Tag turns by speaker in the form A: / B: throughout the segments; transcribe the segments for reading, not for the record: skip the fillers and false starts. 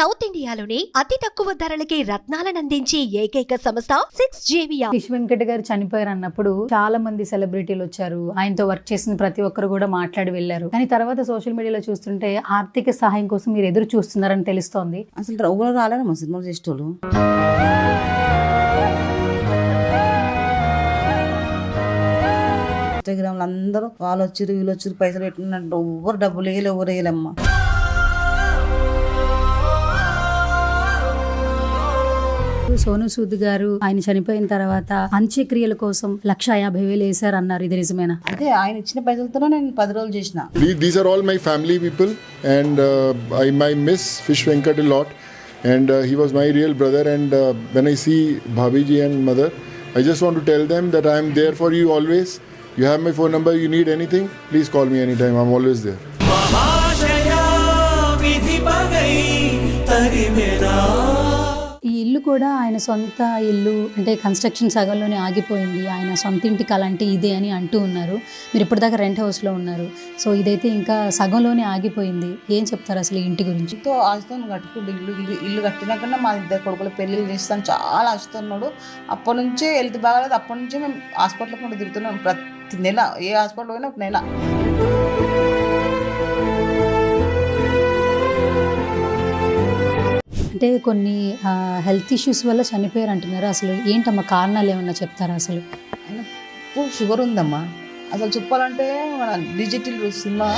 A: South ఇండియాలోనే అతి తక్కువ ధరలకి రత్నాలనందించే ఏకైక సంస్థ 6JVR.
B: విష్ వెంకట్ గారు చనిపోయారు అన్నప్పుడు చాలా మంది సెలబ్రిటీలు వచ్చారు. ఆయనతో వర్క్ చేసిన ప్రతి ఒక్కరు కూడా మాట్లాడి వెళ్ళారు. కానీ తర్వాత సోషల్ మీడియాలో చూస్తుంటే ఆర్థిక సహాయం కోసం మీరు ఎదురు చూస్తున్నారని తెలుస్తోంది.
C: అసలు ఎవరు రాలేదమ్మా సినిమాలు చేసేటోళ్ళు. ఇన్స్టాగ్రామ్ లో అందరూ వాళ్ళు వచ్చిరు వీళ్ళు వచ్చిరు పైసలు పెట్టినట్టు ఎవరు డబ్బులు వేయలే ఎవరు వేయలేమ్మా.
B: సోను సూద్ గారు ఆయన చనిపోయిన తర్వాత అంత్యక్రియల కోసం 1,50,000 వేశారు అన్నారు. ఇది నిజమేనా?
C: అదే ఆయన ఇచ్చిన పైసలతోనే నేను 10 రోజులు చేసిన.
D: These are all my family people and I miss Fish Venkat a lot and he was my real brother and when I see Bhabiji and mother I just want to tell them that I am there for you always. You have my phone number, you need anything, please call me anytime, I'm always there.
B: ఈ ఇల్లు కూడా ఆయన సొంత ఇల్లు, అంటే construction సగంలోనే ఆగిపోయింది. ఆయన సొంత ఇంటి కళ అంటే ఇదే అని అంటూ ఉన్నారు. మీరు ఇప్పటిదాకా రెంట్ హౌస్లో ఉన్నారు. సో ఇదైతే ఇంకా సగంలోనే ఆగిపోయింది. ఏం చెప్తారు అసలు ఈ ఇంటి గురించి?
C: ఎంతో ఆశతో కట్టుకుంటూ ఇల్లు కట్టినాకన్నా మా ఇద్దరు కొడుకులు పెళ్ళిళ్ళు చేస్తాను చాలా ఆశతున్నాడు. అప్పటి నుంచే హెల్త్ బాగాలేదు. అప్పటి నుంచే మేము హాస్పిటల్ కూడా తిరుగుతున్నాం. ప్రతి నెల ఏ హాస్పిటల్ పోయినా ఒక నెల.
B: అంటే కొన్ని హెల్త్ ఇష్యూస్ వల్ల చనిపోయారు అంటున్నారు. అసలు ఏంటమ్మా కారణాలు ఏమన్నా చెప్తారా? అసలు
C: ఆయనకు షుగర్ ఉందమ్మా. అసలు చెప్పాలంటే మన డిజిటల్ సినిమా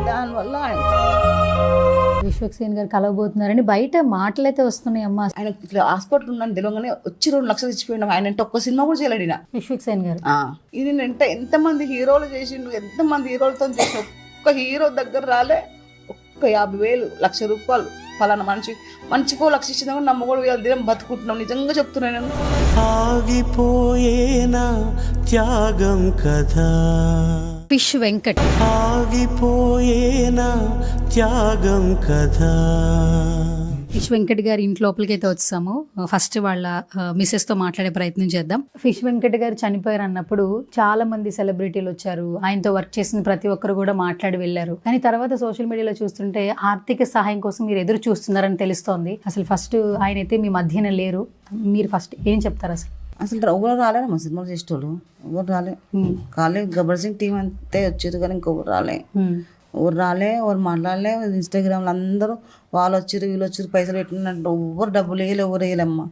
C: దానివల్ల
B: విశ్వక్సేన్ గారు కలవబోతున్నారని బయట మాటలైతే వస్తున్నాయి అమ్మా.
C: ఆయన ఇట్లా హాస్పిటల్ ఉన్నాను తెలియగానే వచ్చి 2 లక్షలు ఇచ్చిపోయినా. ఆయన అంటే ఒక్క సినిమా కూడా చేయలేడు ఈయన.
B: విశ్వక్సేన్ గారు
C: ఇది ఎంతమంది హీరోలు చేసిండు, ఎంతమంది హీరోలతో చేసిన ఒక్క హీరో దగ్గర రాలే. ఒక్క 50,000 1,00,000 ఫలానా మంచికో 1,00,000 ఇచ్చిందా కూడా నమ్మకూడదు. వీళ్ళ దినం బతుకుంటున్నాం. నిజంగా చెప్తున్నాను నేను.
E: ఆగిపోయేనా త్యాగం కదా
B: ఫిష్ వెంకట్,
E: ఆగిపోయేనా త్యాగం కదా.
B: ఫిష్ వెంకట్ గారి ఇంటి లోపలికి అయితే వచ్చాము. ఫస్ట్ వాళ్ళ మిసెస్ తో మాట్లాడే ప్రయత్నం చేద్దాం. ఫిష్ వెంకట్ గారు చనిపోయారు అన్నప్పుడు చాలా మంది సెలబ్రిటీలు వచ్చారు. ఆయనతో వర్క్ చేసిన ప్రతి ఒక్కరు కూడా మాట్లాడి వెళ్ళారు. కానీ తర్వాత సోషల్ మీడియాలో చూస్తుంటే ఆర్థిక సహాయం కోసం మీరు ఎదురు చూస్తున్నారని తెలుస్తోంది. అసలు ఫస్ట్ ఆయన అయితే మీ మధ్యన లేరు. మీరు ఫస్ట్ ఏం చెప్తారు?
C: అసలు ఎవరు రాలేదమ్మా సినిమాలు చేసేటోళ్ళు. ఎవరు రాలే గబ్బర్ సింగ్ టీం అంతే వచ్చారు కానీ ఇంకొకరు రాలే. ఎవరు రాలే, ఎవరు మాట్లాడలే. ఇన్స్టాగ్రామ్ లో అందరూ వాళ్ళు వచ్చిరు వీళ్ళు వచ్చిరు పైసలు పెట్టినట్టు ఎవరు డబ్బులు వేయలే ఎవరు వేయలేమ్మా.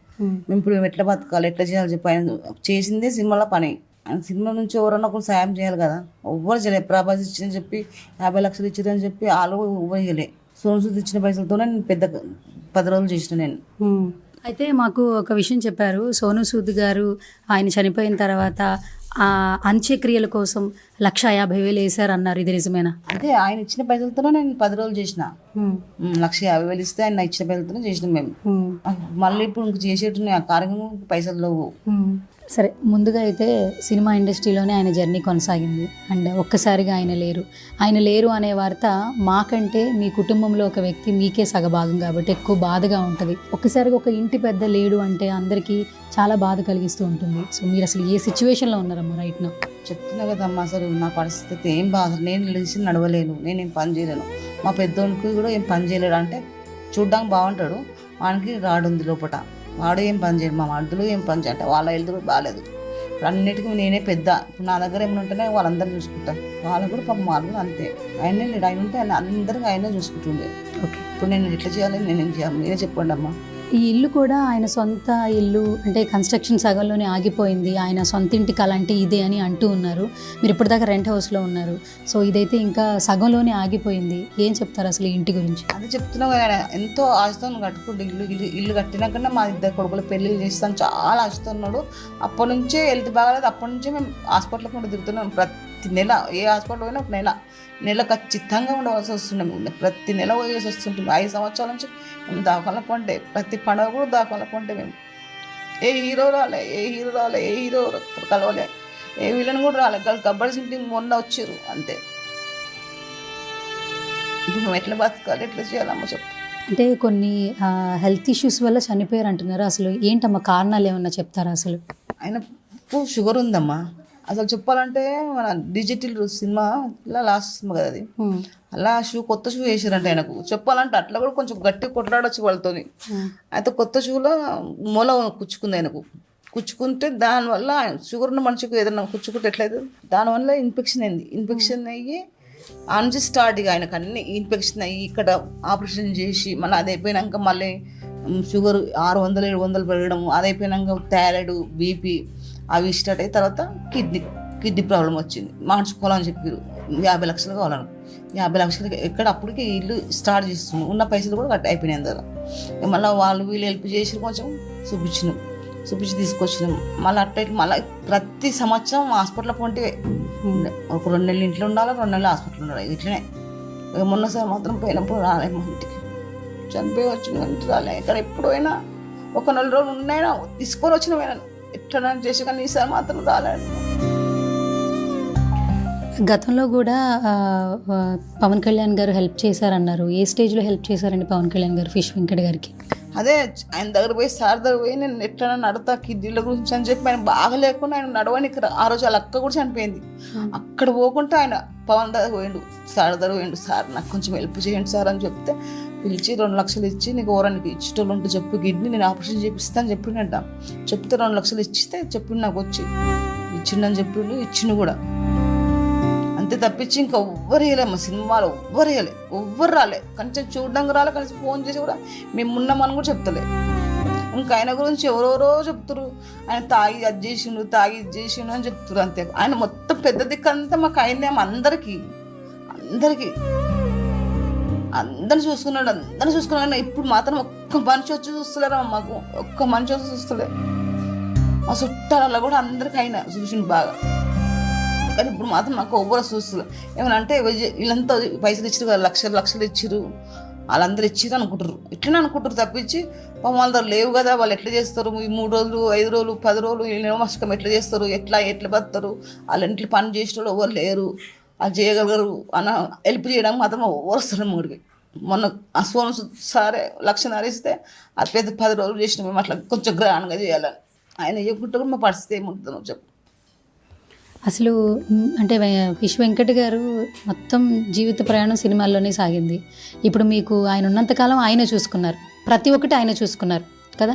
C: మేము ఇప్పుడు మేము ఎట్లా బతకాలి, ఎట్లా చేయాలి చెప్పి ఆయన చేసిందే సినిమాలో పని. ఆయన సినిమా నుంచి ఎవరన్నా ఒకరు సాయం చేయాలి కదా. ఎవ్వరు చేయలేదు. ప్రభాస్ ఇచ్చిందని చెప్పి 50 లక్షలు ఇచ్చిందని చెప్పి వాళ్ళు ఇవ్వలే. సోను సూద్ ఇచ్చిన పైసలతోనే నేను పెద్ద 10 రోజులు చేసిన నేను.
B: అయితే మాకు ఒక విషయం చెప్పారు. సోను సూద్ గారు ఆయన చనిపోయిన తర్వాత అంత్యక్రియల కోసం 1,50,000 వేశారు అన్నారు. ఇది నిజమేనా?
C: అదే ఆయన ఇచ్చిన పైసలతోనే నేను 10 రోజులు చేసిన. 1,50,000 ఇస్తే ఆయన ఇచ్చిన పైసలతోనే చేసినాం మేము. మళ్ళీ ఇప్పుడు ఇంక చేసేట్టున్నాయి ఆ కార్యక్రమం పైసలు లేవు.
B: సరే, ముందుగా అయితే సినిమా ఇండస్ట్రీలోనే ఆయన జర్నీ కొనసాగింది. అండ్ ఒక్కసారిగా ఆయన లేరు అనే వార్త మాకంటే మీ కుటుంబంలో ఒక వ్యక్తి మీకే సగభాగం కాబట్టి ఎక్కువ బాధగా ఉంటుంది. ఒక్కసారిగా ఒక ఇంటి పెద్ద లేడు అంటే అందరికీ చాలా బాధ కలిగిస్తూ ఉంటుంది. సో మీరు అసలు ఏ సిచ్యువేషన్లో ఉన్నారమ్మా రైట్ నా?
C: చెప్తున్నా కదమ్మా, అసలు నా పరిస్థితి ఏం బాధ. నేను లేచి నడవలేను, నేనేం పని చేయలేను. మా పెద్దోనికి కూడా ఏం పని చేయలేడు. అంటే చూడ్డానికి బాగుంటాడు, వానికి రాడుంది లోపల. వాడు ఏం పని చేయడు, మా మర్దులు ఏం పని చేయంటే వాళ్ళ హెల్త్ కూడా బాగాలేదు. ఇప్పుడు అన్నిటికీ నేనే పెద్ద. ఇప్పుడు నా దగ్గర ఏమైనా ఉంటేనే వాళ్ళందరూ చూసుకుంటారు. వాళ్ళకు కూడా పాపం వాళ్ళు కూడా అంతే. ఆయనే లేడు. ఆయన ఉంటే అందరికీ ఆయనే చూసుకుంటుండే.
B: ఓకే,
C: ఇప్పుడు నేను ఎట్లా చేయాలి, నేనేం చేయాలి, మీరే చెప్పండి అమ్మా.
B: ఈ ఇల్లు కూడా ఆయన సొంత ఇల్లు, అంటే కన్స్ట్రక్షన్ సగంలోనే ఆగిపోయింది. ఆయన సొంత ఇంటి కళ అంటే ఇదే అని అంటూ ఉన్నారు. మీరు ఇప్పటిదాకా రెంట్ హౌస్లో ఉన్నారు. సో ఇదైతే ఇంకా సగంలోనే ఆగిపోయింది. ఏం చెప్తారు అసలు ఈ ఇంటి గురించి?
C: అది చెప్తున్నావు కదా, ఎంతో ఆశతో కట్టుకుంటూ ఇల్లు కట్టినాకన్నా మా ఇద్దరు కొడుకులు పెళ్ళిళ్ళు చేస్తాను చాలా ఆశతున్నాడు. అప్పటి నుంచే హెల్త్ బాగాలేదు. అప్పటి నుంచే మేము హాస్పిటల్ కూడా తిరుగుతున్నాం. ప్రతి నెల ఏ హాస్పిటల్ పోయినా ఒక నెల ఖచ్చితంగా ఉండవలసి వస్తుండే. ప్రతి నెల పోయేసి వస్తుంటుంది. 5 సంవత్సరాల నుంచి మేము దాఖల పంటే ప్రతి పండుగ కూడా దాఖల పంటే. మేము ఏ హీరో రాలే, ఏ హీరో కలవలే, ఏ విలన్ కూడా రాలే. గబ్బర్ సింగ్ టీం మొన్న వచ్చారు అంతే. ఇప్పుడు మేము ఎట్లా బతకాలి, ఎట్లా చేయాలమ్మా చెప్పు.
B: అంటే కొన్ని హెల్త్ ఇష్యూస్ వల్ల చనిపోయారు అంటున్నారు. అసలు ఏంటమ్మా కారణాలు ఏమన్నా చెప్తారా? అసలు
C: ఆయనకు షుగర్ ఉందమ్మా. అసలు చెప్పాలంటే మన డిజిటల్ సినిమా లాస్ట్ సినిమా కదా అది, అలా కొత్త షూ వేసారంట ఆయనకు. చెప్పాలంటే అట్లా కూడా కొంచెం గట్టి కొట్లాడొచ్చు వాళ్ళతోని. అయితే కొత్త షూలో మూల కుచ్చుకుంది ఆయనకు. కుచ్చుకుంటే దానివల్ల షుగర్ ఉన్న మనిషికి ఏదైనా కుచ్చుకుంటే ఎట్లయితే దానివల్ల ఇన్ఫెక్షన్ అయింది. ఇన్ఫెక్షన్ అయ్యి నుంచి స్టార్ట్ ఇక ఆయనకు అన్ని ఇన్ఫెక్షన్ అయ్యి ఇక్కడ ఆపరేషన్ చేసి మళ్ళీ అది అయిపోయినాక మళ్ళీ షుగర్ 600 700 పెరగడం, అది అయిపోయినాక థైరాయిడ్ బీపీ అవి స్టార్ట్ అయిన తర్వాత కిడ్నీ ప్రాబ్లం వచ్చింది. మార్చుకోవాలని చెప్పారు. 50 లక్షలు కావాలను. 50 లక్షలకి ఎక్కడ అప్పటికి ఇల్లు స్టార్ట్ చేస్తున్నాం. ఉన్న పైసలు కూడా కట్ అయిపోయినాయి అందరూ. మళ్ళీ వాళ్ళు వీళ్ళు హెల్ప్ చేసి కొంచెం చూపించి తీసుకొచ్చినాం. మళ్ళీ అట్లా మళ్ళీ ప్రతి సంవత్సరం హాస్పిటల్ పొంటే ఒక 2 నెలలు ఇంట్లో ఉండాలి, 2 నెలలు హాస్పిటల్ ఉండాలి. ఇట్లనే మొన్నసారి మాత్రం పోయినప్పుడు రాలే మా ఇంటికి, చనిపోయి వచ్చిన ఇంటికి రాలే. ఇక్కడ ఎప్పుడైనా ఒక 4 రోజులు ఉన్నాయినా తీసుకొని వచ్చిన పోయినా ఎట్లా చేసి, కానీ ఈసారి మాత్రం రాలేదు.
B: గతంలో కూడా పవన్ కళ్యాణ్ గారు హెల్ప్ చేశారన్నారు. ఏ స్టేజ్లో హెల్ప్ చేశారండి పవన్ కళ్యాణ్ గారు ఫిష్ వెంకట్ గారికి?
C: అదే ఆయన దగ్గర పోయి సార్ దగ్గర పోయి నేను ఎట్లా నడతా కిడ్నీల గురించి అని చెప్పి ఆయన బాగా లేకుండా ఆయన నడవనికి ఆ రోజు వాళ్ళ అక్క కూడా చనిపోయింది. అక్కడ పోకుండా ఆయన పవన్ దగ్గర పోయిండు, సార్ దగ్గర పోయిండు. సార్ నాకు కొంచెం హెల్ప్ చేయండి సార్ అని చెప్తే పిలిచి 2 లక్షలు ఇచ్చి నీకు ఎవరానికి ఇచ్చేటోళ్ళు ఉంటే చెప్పు, కిడ్నీ నేను ఆపరేషన్ చేపిస్తాను చెప్పిండంట. చెప్తే 2 లక్షలు ఇచ్చితే చెప్పిండు, నాకు వచ్చి ఇచ్చిండని చెప్పిండు. ఇచ్చిండు కూడా. అంతే తప్పించి ఇంకా ఎవ్వరు వేయలేమ్మా సినిమాలో, ఎవ్వరు రాలే. కొంచెం చూడడానికి రాలే, కనీసం ఫోన్ చేసి కూడా మేము ఉన్నామని కూడా చెప్తలే. ఇంకా ఆయన గురించి ఎవరెవరో చెప్తారు, ఆయన తాగి అది చేసిండు, తాగి ఇది చేసిండు అని చెప్తారు. అంతే. ఆయన మొత్తం పెద్ద దిక్కంతా మాకు అయిందేమో. అందరికీ అందరిని చూసుకున్నాడు. ఇప్పుడు మాత్రం ఒక్క మనిషి వచ్చి చూస్తలేరా మాకు, ఒక్క మనిషి వచ్చి చూస్తలే. మా చుట్టాలలో కూడా అందరికి అయినా చూసిండు బాగా, కానీ ఇప్పుడు మాత్రం మాకు ఎవ్వరు చూస్తలే. ఏమన్నా అంటే వీళ్ళంతా పైసలు ఇచ్చారు కదా, లక్షలు ఇచ్చిరు, వాళ్ళందరూ ఇచ్చిరు అనుకుంటారు. ఇట్లనే అనుకుంటారు తప్పించి వాళ్ళ దగ్గర లేవు కదా, వాళ్ళు ఎట్లా చేస్తారు, ఈ 3 రోజులు 5 రోజులు 10 రోజులు నియమస్కం ఎట్లా చేస్తారు, ఎట్లా బతారు, వాళ్ళ ఇంట్లో పని చేసేటోళ్ళు ఎవరు లేరు, అది చేయగలరు అన్న హెల్ప్ చేయడానికి మాత్రం ఎవరు వస్తారు మూడికి. మొన్న ఆ సోను సారే 1.5 లక్షలు ఇస్తే అది పెద్ద 10 రోజులు చేసినాం మేము. అట్లా కొంచెం గ్రాండ్గా చేయాలని ఆయన ఇవ్వకుంటే కూడా మా పరిస్థితి ఏముంటుందో చెప్పు.
B: అసలు అంటే ఫిష్ వెంకట్ గారు మొత్తం జీవిత ప్రయాణం సినిమాల్లోనే సాగింది. ఇప్పుడు మీకు ఆయన ఉన్నంతకాలం ఆయనే చూసుకున్నారు, ప్రతి ఒక్కటి ఆయన చూసుకున్నారు కదా.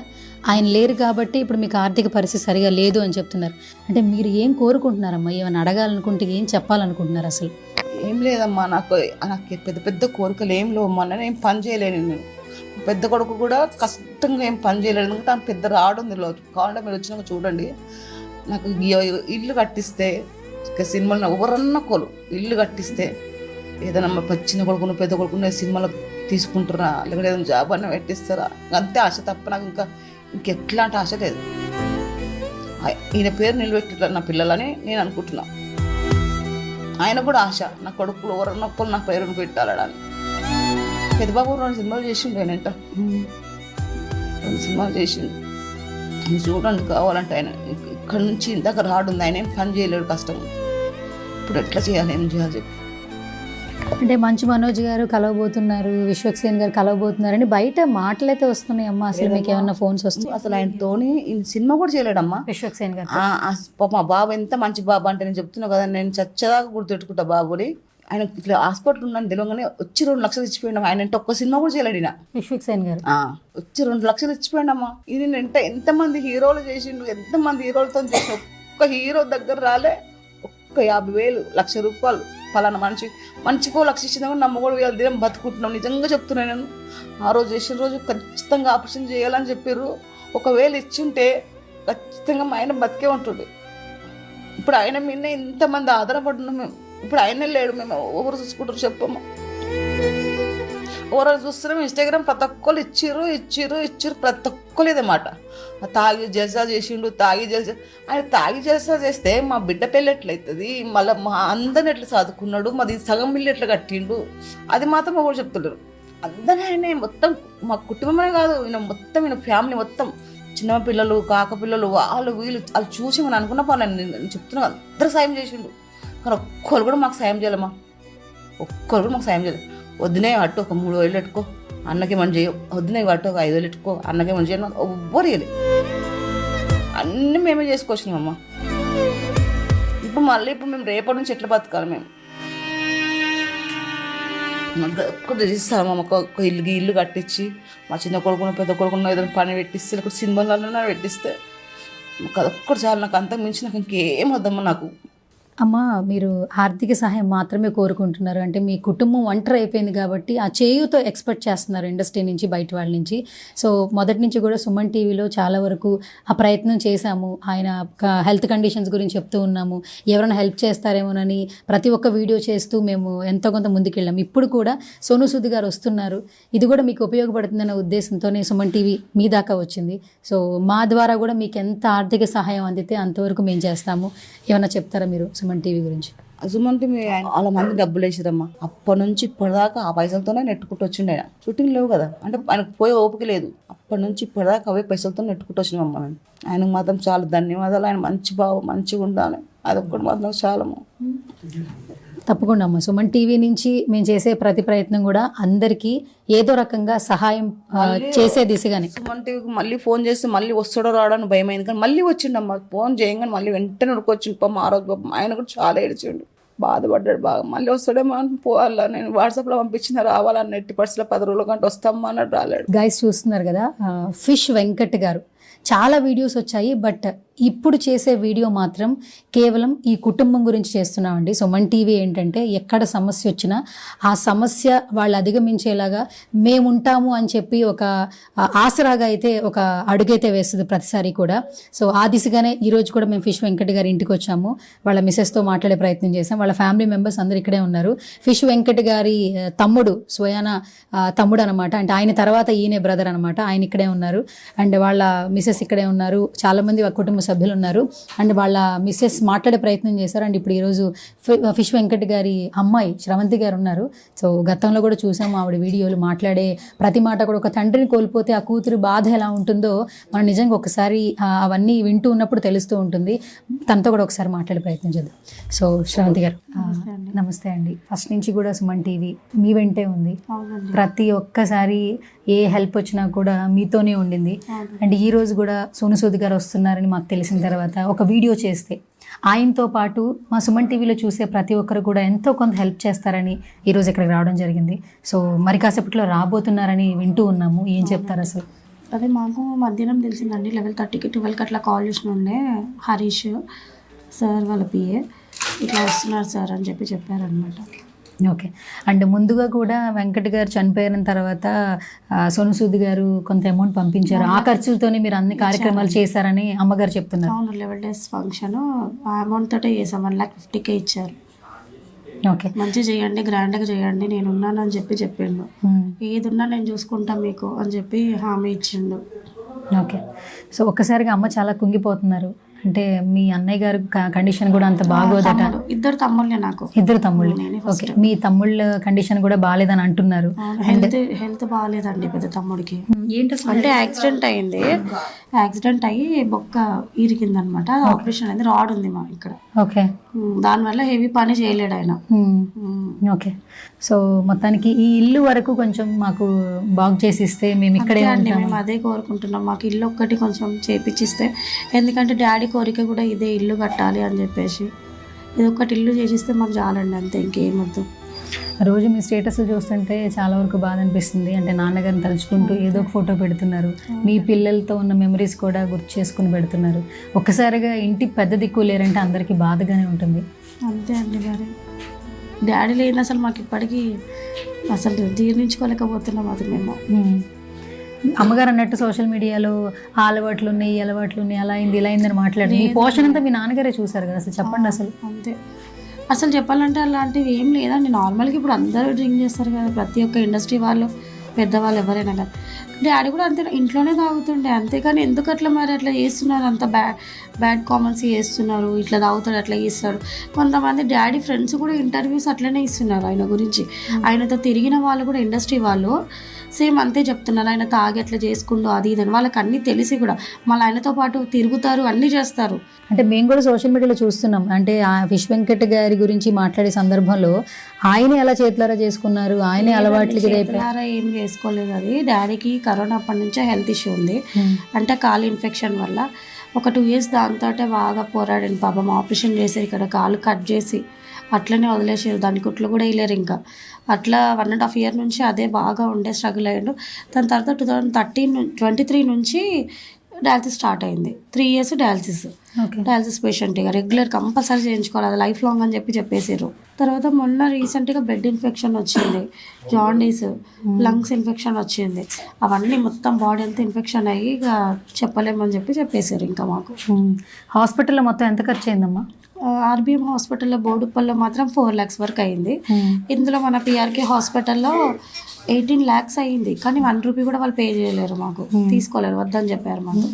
B: ఆయన లేరు కాబట్టి ఇప్పుడు మీకు ఆర్థిక పరిస్థితి సరిగా లేదు అని చెప్తున్నారు. అంటే మీరు ఏం కోరుకుంటున్నారమ్మా? ఏమైనా అడగాలనుకుంటే ఏం చెప్పాలనుకుంటున్నారు? అసలు
C: ఏం లేదమ్మా, నాకు పెద్ద కోరికలు ఏం లేవు. మొన్న ఏం పని చేయలేను నేను. పెద్ద కొడుకు కూడా కష్టంగా ఏం పని చేయలేదు, ఎందుకంటే ఆమె పెద్ద రాడు ఉంది లోటు. కావాలంటే మీరు వచ్చినాక చూడండి. నాకు ఇల్లు కట్టిస్తే సినిమాలో ఎవరన్నా ఇల్లు కట్టిస్తే ఏదైనా చిన్న కొడుకును పెద్ద కొడుకుని సినిమాలో తీసుకుంటారా, లేకపోతే ఏదైనా జాబ్ అన్న పెట్టిస్తారా, అంతే ఆశ తప్ప నాకు ఇంకెట్లాంటి ఆశ లేదు. ఈయన పేరు నిలబెట్టారు నా పిల్లలని నేను అనుకుంటున్నా. ఆయన కూడా ఆశ, నా కొడుకులు ఎవరన్నా నా పేరుని పెట్టాలని. పెద్దబాబు 2 సినిమాలు చేసిండు ఆయనంట, 2 సినిమాలు చేసిండు. చూడండి కావాలంటే ఆయన ఇక్కడ నుంచి ఇందాక రాడుంది. ఆయన ఏం పని చేయలేడు, కష్టం. ఇప్పుడు ఎట్లా చేయాలి, ఏం చేయాలి చెప్పి.
B: అంటే మంచు మనోజ్ గారు కలవబోతున్నారు, విశ్వక్సేన్ గారు కలవబోతున్నారని బయట మాటలైతే వస్తున్నాయి అమ్మా. అసలు మీకు ఏమన్నా ఫోన్స్ వస్తాయి?
C: అసలు ఆయనతోని సినిమా కూడా చేయలేడమ్మా
B: విశ్వక్సేన్ గారు.
C: మా బాబు ఎంత మంచి బాబు అంటే నేను చెప్తున్నా కదా, నేను చచ్చదాకా గుర్తుపెట్టుకుంటా బాబుని. ఆయన ఇట్లా హాస్పిటల్ ఉన్నాను తెలియగానే వచ్చి 2 లక్షలు ఇచ్చిపోయినాం. ఆయన అంటే ఒక్క సినిమా కూడా చేయలేడు ఈయన.
B: విశ్వక్సేన్ గారు
C: వచ్చి 2 లక్షలు ఇచ్చిపోయినమ్మా. ఇది ఎంతమంది హీరోలు చేసిండు, ఎంతమంది హీరోలతో చేసిన ఒక్క హీరో దగ్గర రాలే. ఒక్క 50,000 1,00,000 ఫలానా మనిషికో 1 లక్ష ఇచ్చినా కూడా నమ్మకూడదు. వీళ్ళ దినం బతుకుంటున్నాం, నిజంగా చెప్తున్నాను నేను. ఆ రోజు చేసిన రోజు ఖచ్చితంగా ఆపరేషన్ చేయాలని చెప్పారు. 1,000 ఇచ్చుంటే ఖచ్చితంగా మా ఆయన బతికే ఉంటుండే. ఇప్పుడు ఆయన మీద ఇంతమంది ఆధారపడున్నాం మేము. ఇప్పుడు ఆయనే లేడు, మేము ఎవరు చూసుకుంటారు చెప్పమ్మా? ఎవరు చూస్తున్నాం ఇన్స్టాగ్రామ్ ప్రతి ఒక్కరు ఇచ్చిర్రు ప్రతి ఒక్కరు ఇదన్నమాట. తాగి జల్సా చేసిండు, ఆయన తాగి జల్సా చేస్తే మా బిడ్డ పెళ్ళి ఎట్లయితుంది, మళ్ళీ మా అందరిని ఎట్లా చదువుకున్నాడు, మాది సగం బిల్లు ఎట్లా కట్టిండు, అది మాత్రం ఎవరు చెప్తున్నారు. అందరూ ఆయన మొత్తం మా కుటుంబమే కాదు, ఈయన ఫ్యామిలీ మొత్తం, చిన్న పిల్లలు కాక పిల్లలు వీళ్ళు చూసి మనం అనుకున్న పని నేను చెప్తున్నా. అందరూ సాయం చేసిండు, కానీ ఒక్కరు కూడా మాకు సాయం చేయలేమ్మా. వద్దునే అట్టు ఒక 3,000 పెట్టుకో అన్నకే మనం చేయ, వద్దునే అట్టు ఒక 5,000 పెట్టుకో అన్నకే మనం చేయను, ఎవ్వరు ఇవ్వలేదు. అన్నీ మేమే చేసుకొచ్చినామమ్మా. ఇప్పుడు మేము రేపటి నుంచి ఎట్లా బతకాలి మేము? ఒక్కటి తెచ్చిస్తాను మాకు ఒక ఇల్లు కట్టించి మా చిన్న కొడుకున్న పెద్ద కొడుకున్న ఏదైనా పని పెట్టిస్తే లేకపోతే సినిమాలలో పెట్టిస్తే మాకు అదొక్కటి చాలు. నాకు అంతకు మించి నాకు ఇంకేం వద్దమ్మా నాకు.
B: అమ్మ, మీరు ఆర్థిక సహాయం మాత్రమే కోరుకుంటున్నారు అంటే మీ కుటుంబం ఒంటరి అయిపోయింది కాబట్టి ఆ చేయుతో ఎక్స్పెక్ట్ చేస్తున్నారు ఇండస్ట్రీ నుంచి, బయట వాళ్ళ నుంచి. సో మొదటి నుంచి కూడా సుమన్ టీవీలో చాలా వరకు ఆ ప్రయత్నం చేశాము. ఆయన హెల్త్ కండిషన్స్ గురించి చెప్తూ ఉన్నాము, ఎవరైనా హెల్ప్ చేస్తారేమోనని ప్రతి ఒక్క వీడియో చేస్తూ మేము ఎంతో కొంత ముందుకెళ్ళాము. ఇప్పుడు కూడా సోను సూద్ గారు వస్తున్నారు, ఇది కూడా మీకు ఉపయోగపడుతుందనే ఉద్దేశంతోనే సుమన్ టీవీ మీ దాకా వచ్చింది. సో మా ద్వారా కూడా మీకు ఎంత ఆర్థిక సహాయం అందితే అంతవరకు మేము చేస్తాము. ఏమన్నా చెప్తారా మీరు సుమన్ టీవీ గురించి?
C: సుమన్ టీవీ వాళ్ళ మంది డబ్బులు వేసిరమ్మా. అప్పటి నుంచి ఇప్పటిదాకా ఆ పైసలతోనే నెట్టుకుంటూ వచ్చిండే. ఆయన షూటింగ్ లేవు కదా అంటే ఆయనకు పోయే ఓపిక లేదు. అప్పటి నుంచి ఇప్పటిదాకా అవే పైసలతో నెట్టుకుంటూ వచ్చినామమ్మా. ఆయనకు మాత్రం చాలా ధన్యవాదాలు. ఆయన మంచి బాబు, మంచిగా ఉండాలి, అదొక్కటి మాత్రం చాలమ్మా.
B: తప్పకుండా అమ్మ, సుమన్ టీవీ నుంచి మేము చేసే ప్రతి ప్రయత్నం కూడా అందరికీ ఏదో రకంగా సహాయం చేసే దిశగానే.
C: సుమన్ టీవీకి మళ్ళీ ఫోన్ చేస్తే మళ్ళీ వస్తాడో రావడానికి భయం అయింది, కానీ మళ్ళీ వచ్చిండమ్మా. ఫోన్ చేయగానే మళ్ళీ వెంటనే ఉడుకొచ్చిండు. పాపం ఆ రోజు పాపం ఆయన కూడా చాలా ఏడ్చిండు, బాధపడ్డాడు బాగా. మళ్ళీ వస్తాడేమో అని పోవాలా, నేను వాట్సాప్లో పంపించిన రావాలని 80% 10 రోజుల కంటే వస్తామా అన్నట్టు రాలేడు.
B: గైస్ చూస్తున్నారు కదా, ఫిష్ వెంకట్ గారు చాలా వీడియోస్ వచ్చాయి, బట్ ఇప్పుడు చేసే వీడియో మాత్రం కేవలం ఈ కుటుంబం గురించి చేస్తున్నామండి. సుమన్ టీవీ ఏంటంటే ఎక్కడ సమస్య వచ్చినా ఆ సమస్య వాళ్ళు అధిగమించేలాగా మేముంటాము అని చెప్పి ఒక ఆసరాగా అయితే ఒక అడుగైతే వేస్తుంది ప్రతిసారి కూడా. సో ఆ దిశగానే ఈరోజు కూడా మేము ఫిష్ వెంకట్ గారి ఇంటికి వచ్చాము. వాళ్ళ మిసెస్తో మాట్లాడే ప్రయత్నం చేసాం. వాళ్ళ ఫ్యామిలీ మెంబర్స్ అందరు ఇక్కడే ఉన్నారు. ఫిష్ వెంకట్ గారి తమ్ముడు, స్వయాన తమ్ముడు అనమాట, అంటే ఆయన తర్వాత ఈయనే బ్రదర్ అనమాట, ఆయన ఇక్కడే ఉన్నారు. అండ్ వాళ్ళ మిసెస్ ఇక్కడే ఉన్నారు, చాలామంది కుటుంబ సభ్యులు ఉన్నారు. అండ్ వాళ్ళ మిస్సెస్ మాట్లాడే ప్రయత్నం చేశారు. అండ్ ఇప్పుడు ఈరోజు ఫిష్ వెంకట్ గారి అమ్మాయి శ్రవంతి గారు ఉన్నారు. సో గతంలో కూడా చూసాము ఆవిడ వీడియోలు, మాట్లాడే ప్రతి మాట కూడా ఒక తండ్రిని కోల్పోతే ఆ కూతురు బాధ ఎలా ఉంటుందో మనం నిజంగా ఒకసారి అవన్నీ వింటూ ఉన్నప్పుడు తెలుస్తూ ఉంటుంది. తనతో కూడా ఒకసారి మాట్లాడే ప్రయత్నం చేద్దాం. సో శ్రవంతి గారు నమస్తే అండి. ఫస్ట్ నుంచి కూడా సుమన్ టీవీ మీ వెంటే ఉంది. ప్రతి ఒక్కసారి ఏ హెల్ప్ వచ్చినా కూడా మీతోనే ఉండింది. అండ్ ఈ రోజు కూడా సోను సూద్ గారు వస్తున్నారని మాకు తెలిసిన తర్వాత ఒక వీడియో చేస్తే ఆయనతో పాటు మా సుమన్ టీవీలో చూసే ప్రతి ఒక్కరు కూడా ఎంతో కొంత హెల్ప్ చేస్తారని ఈరోజు ఇక్కడికి రావడం జరిగింది. సో మరి కాసేపట్లో రాబోతున్నారని వింటూ ఉన్నాము. ఏం చెప్తారు అసలు?
F: అదే మాకు మధ్యాహ్నం తెలిసిందండి, 11:30కి 12కి అట్లా కాల్ చేసిన ఉండే హరీష్ సార్ వాళ్ళ పిఏ, ఇట్లా వస్తున్నారు సార్ అని చెప్పారనమాట.
B: ఓకే. అండ్ ముందుగా కూడా వెంకట్ గారు చనిపోయిన తర్వాత సోను సూద్ గారు కొంత అమౌంట్ పంపించారు. ఆ ఖర్చులతోనే మీరు అన్ని కార్యక్రమాలు చేశారని అమ్మగారు చెప్తున్నారు.
F: అవును, 11 days ఫంక్షన్ ఆ అమౌంట్ తోటే చేసాం. 1,50,000 ఇచ్చారు.
B: ఓకే,
F: మంచిగా చేయండి, గ్రాండ్గా చేయండి, నేను ఉన్నానని చెప్పిండు. ఏది ఉన్నా నేను చూసుకుంటా మీకు అని చెప్పి హామీ ఇచ్చిండు.
B: ఓకే. సో ఒక్కసారిగా అమ్మ చాలా కుంగిపోతున్నారు. అంటే మీ అన్నయ్య గారు కండిషన్ కూడా అంత బాగోదట.
F: 2 తమ్ముళ్ళే నాకు.
B: 2 తమ్ముళ్ళు. ఓకే. మీ తమ్ముళ్ళ కండిషన్ కూడా బాగాలేదని అంటున్నారు.
F: హెల్త్ బాగాలేదండి పెద్ద తమ్ముడికి. అంటే యాక్సిడెంట్ అయింది. యాక్సిడెంట్ అయ్యి బొక్క ఇరికిందనమాట. ఆపరేషన్ అయింది. రాడ్ ఉంది మా ఇక్కడ.
B: ఓకే.
F: దానివల్ల హెవీ పని చేయలేడు ఆయన.
B: ఓకే. సో మొత్తానికి ఈ ఇల్లు వరకు కొంచెం మాకు బాగు చేసి ఇస్తే మేము ఇక్కడే ఉంటాం.
F: మేము అదే కోరుకుంటున్నాం. మాకు ఇల్లు ఒక్కటి కొంచెం చేపిచ్చిస్తే, ఎందుకంటే డాడీ కోరిక కూడా ఇదే, ఇల్లు కట్టాలి అని చెప్పేసి. ఇది ఒక్కటి ఇల్లు చేసిస్తే మాకు చాలండి, అంతే, ఇంకేమొద్దు.
B: రోజు మీ స్టేటస్ చూస్తుంటే చాలా వరకు బాధ అనిపిస్తుంది. అంటే నాన్నగారిని తలుచుకుంటూ ఏదో ఒక ఫోటో పెడుతున్నారు, మీ పిల్లలతో ఉన్న మెమరీస్ కూడా గుర్తు చేసుకుని పెడుతున్నారు. ఒక్కసారిగా ఇంటి పెద్ద దిక్కు లేరంటే అందరికీ బాధగానే ఉంటుంది.
F: అంతే అండి. మరి డాడీ లేని అసలు మాకు ఇప్పటికీ అసలు జీర్ణించుకోలేకపోతున్నాం అది మేము.
B: అమ్మగారు అన్నట్టు సోషల్ మీడియాలో ఆ అలవాట్లు ఉన్నాయి, ఈ అలవాట్లు ఉన్నాయి, అలా అయింది ఇలా అయిందని మాట్లాడి మీ పోషణ అంతా మీ నాన్నగారే చూసారు కదా. అసలు చెప్పండి అసలు.
F: అంతే, అసలు చెప్పాలంటే అలాంటివి ఏం లేదండి. నార్మల్గా ఇప్పుడు అందరూ డ్రింక్ చేస్తారు కదా, ప్రతి ఒక్క ఇండస్ట్రీ వాళ్ళు, పెద్దవాళ్ళు ఎవరైనా కదా. డాడీ కూడా అంతే, ఇంట్లోనే తాగుతుండే. అంతేకాని ఎందుకు అట్లా మరి అట్లా చేస్తున్నారు, అంత బ్యాడ్ కామెంట్స్ చేస్తున్నారు, ఇట్లా తాగుతాడు అట్లా చేస్తాడు. కొంతమంది డాడీ ఫ్రెండ్స్ కూడా ఇంటర్వ్యూస్ అట్లనే ఇస్తున్నారు ఆయన గురించి. ఆయనతో తిరిగిన వాళ్ళు కూడా ఇండస్ట్రీ వాళ్ళు సేమ్ అంతే చెప్తున్నారు, ఆయన తాగి అట్లా చేసుకుంటూ అది ఇదని. వాళ్ళకి అన్నీ తెలిసి కూడా మళ్ళీ ఆయనతో పాటు తిరుగుతారు, అన్నీ చేస్తారు.
B: అంటే మేము కూడా సోషల్ మీడియాలో చూస్తున్నాం. అంటే ఆ ఫిష్ వెంకట్ గారి గురించి మాట్లాడే సందర్భంలో ఆయనే ఎలా చేతులారా చేసుకున్నారు, ఆయనే అలవాట్లకి
F: ఏం చేసుకోలేదు. అది డాడీకి కరోనా అప్పటి నుంచే హెల్త్ ఇష్యూ ఉంది. అంటే కాలు ఇన్ఫెక్షన్ వల్ల ఒక 2 years దాంతో బాగా పోరాడాను పాపం. ఆపరేషన్ చేసి ఇక్కడ కాలు కట్ చేసి అట్లనే వదిలేసారు, దాని కుట్లు కూడా వేయలేరు ఇంకా. అట్లా 1.5 year నుంచి అదే బాగా ఉండే స్ట్రగుల్ అయ్యాడు. దాని తర్వాత 2023 నుంచి డయాలసిస్ స్టార్ట్ అయింది. 3 years డయాలసిస్. డయాలసిస్ పేషెంట్ ఇక రెగ్యులర్ కంపల్సరీ చేయించుకోవాలి, అది లైఫ్ లాంగ్ అని చెప్పేసారు. తర్వాత మొన్న రీసెంట్గా బ్లడ్ ఇన్ఫెక్షన్ వచ్చింది, జాండీస్, లంగ్స్ ఇన్ఫెక్షన్ వచ్చింది. అవన్నీ మొత్తం బాడీ అంతా ఇన్ఫెక్షన్ అయ్యి ఇక చెప్పలేమని చెప్పేసారు ఇంకా మాకు.
B: హాస్పిటల్లో మొత్తం ఎంత ఖర్చు అయిందమ్మా?
F: ఆర్బిఎం హాస్పిటల్లో బోడుప్పల్లో మాత్రం 4 lakhs వరకు అయింది. ఇందులో మన పిఆర్కే హాస్పిటల్లో 18 lakhs అయింది. కానీ 1 rupee కూడా వాళ్ళు పే చేయలేరు మాకు, తీసుకోలేరు, వద్దని చెప్పారు మాకు.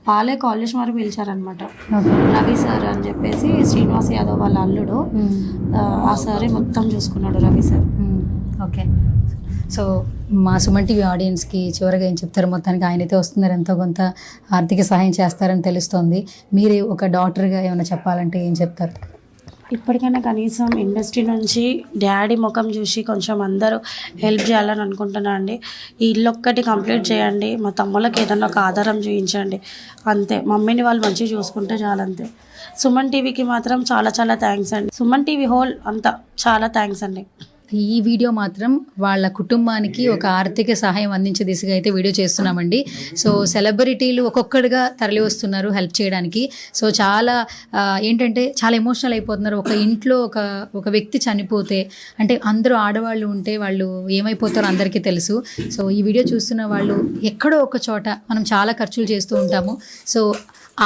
F: వాళ్ళే కాల్ చేసి మరి పిలిచారనమాట. రవి సార్ అని చెప్పేసి శ్రీనివాస్ యాదవ్ వాళ్ళ అల్లుడు, ఆ సారే మొత్తం చూసుకున్నాడు, రవి సార్.
B: ఓకే. సో మా సుమన్ టీవీ ఆడియన్స్కి చివరిగా ఏం చెప్తారు? మొత్తానికి ఆయనైతే వస్తున్నారు, ఎంతో కొంత ఆర్థిక సహాయం చేస్తారని తెలుస్తోంది. మీరే ఒక డాక్టర్గా ఏమైనా చెప్పాలంటే ఏం చెప్తారు?
F: ఇప్పటికైనా కనీసం ఇండస్ట్రీ నుంచి డాడీ ముఖం చూసి కొంచెం అందరూ హెల్ప్ చేయాలని అనుకుంటున్నా అండి. ఈ ఇల్లు ఒక్కటి కంప్లీట్ చేయండి, మా తమ్ముళ్ళకి ఏదన్నా ఒక ఆధారం చూపించండి, అంతే. మమ్మీని వాళ్ళు మంచిగా చూసుకుంటే చాలంతే. సుమన్ టీవీకి మాత్రం చాలా చాలా థ్యాంక్స్ అండి. సుమన్ టీవీ హోల్ అంతా చాలా థ్యాంక్స్ అండి.
B: ఈ వీడియో మాత్రం వాళ్ళ కుటుంబానికి ఒక ఆర్థిక సహాయం అందించే దిశగా అయితే వీడియో చేస్తున్నామండి. సో సెలబ్రిటీలు ఒక్కొక్కడిగా తరలి వస్తున్నారు హెల్ప్ చేయడానికి. సో చాలా ఏంటంటే చాలా ఎమోషనల్ అయిపోతున్నారు. ఒక ఇంట్లో ఒక వ్యక్తి చనిపోతే అంటే అందరూ ఆడవాళ్ళు ఉంటే వాళ్ళు ఏమైపోతారో అందరికీ తెలుసు. సో ఈ వీడియో చూస్తున్న వాళ్ళు ఎక్కడో ఒక చోట మనం చాలా ఖర్చులు చేస్తూ ఉంటాము. సో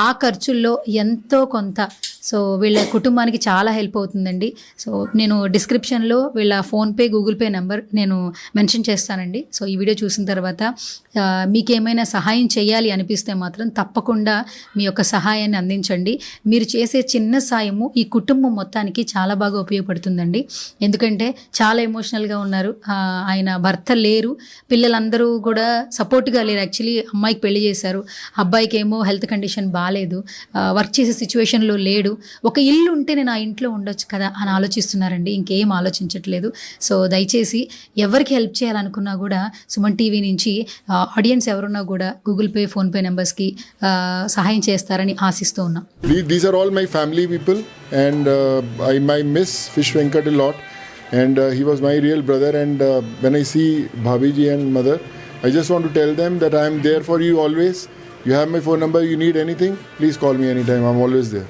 B: ఆ ఖర్చుల్లో ఎంతో కొంత సో వీళ్ళ కుటుంబానికి చాలా హెల్ప్ అవుతుందండి. సో నేను డిస్క్రిప్షన్లో వీళ్ళ ఫోన్పే, గూగుల్ పే నెంబర్ నేను మెన్షన్ చేస్తానండి. సో ఈ వీడియో చూసిన తర్వాత మీకేమైనా సహాయం చేయాలి అనిపిస్తే మాత్రం తప్పకుండా మీ యొక్క సహాయాన్ని అందించండి. మీరు చేసే చిన్న సాయము ఈ కుటుంబం మొత్తానికి చాలా బాగా ఉపయోగపడుతుందండి. ఎందుకంటే చాలా ఎమోషనల్గా ఉన్నారు. ఆయన భర్త లేరు, పిల్లలందరూ కూడా సపోర్ట్గా లేరు. యాక్చువల్లీ అమ్మాయికి పెళ్లి చేశారు, అబ్బాయికి ఏమో హెల్త్ కండిషన్ బాగాలేదు, వర్క్ చేసే సిచ్యువేషన్లో లేడు. ఒక ఇల్లు ఉంటే నేను ఆ ఇంట్లో ఉండొచ్చు కదా అని ఆలోచిస్తున్నారండి, ఇంకేం ఆలోచించట్లేదు. సో దయచేసి ఎవరికి హెల్ప్ చేయాలనుకున్నా కూడా సుమన్ టీవీ నుంచి ఆడియన్స్ ఎవరున్నా కూడా గూగుల్ పే, ఫోన్పే నెంబర్స్కి సహాయం చేస్తారని ఆశిస్తూ ఉన్నాం.
D: These are all my family people and I miss Fish Venkat a lot and he was my real brother and when I see Bhabiji and mother, I just want to tell them that I am there for you always. You have my phone number, you need anything, please call me anytime, I'm always there.